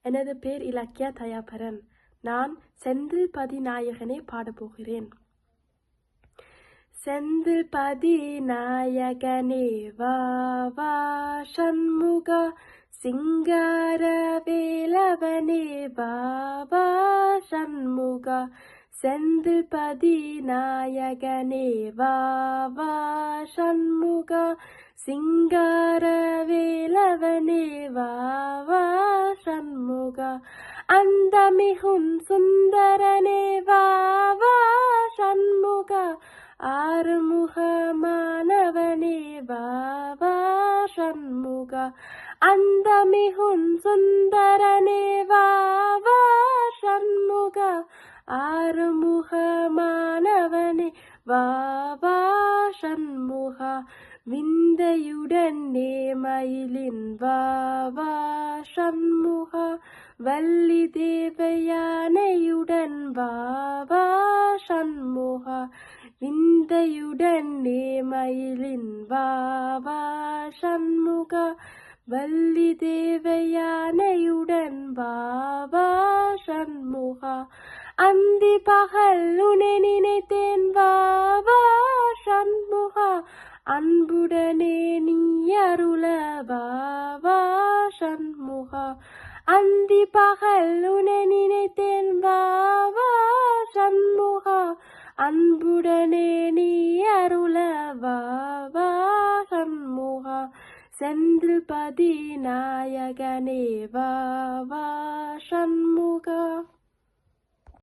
எனது பேர் இலக்கியா தயாபரன். நான் செந்தில் பதிநாயகனை பாடப்போகிறேன். செந்தில் பதிநாயகனே வா வா சண்முகா, சிங்கார வேலவனே வா வா சண்முகா. செந்தில் பதிநாயகனே வா வா சண்முகா, சிங்கார வேலவனே வா வா சண்முகா. அந்தமிகும் சுந்தரனே வா வா சண்முகா, ஆறுமுகமானவனே வா வா சண்முகா. அந்தமிகும் சுந்தரனே வா வா சண்முகா, ஆறுமுகமானவனே வா வா சண்முகா. விந்தையுடன் நேமயிலின் வா வா சண்முகா, வள்ளி தேவயானையுடன் வா வா சண்முகா. விந்தையுடன் நேமயிலின் வா வா சண்முகா, வள்ளி தேவயானையுடன் வா வா சண்முகா. அந்தி பகல் உன்னை நினைத்தேன் வா வா சண்முகா, அன்புடனே நீ அருள வா வா சண்முகா. அந்தி பகல் உன்னை நினைத்தேன் வா வா சண்முகா, அன்புடனே நீ அருள வா வா சண்முகா. செந்தில் பதிநாயகனே வா வா சண்முகா.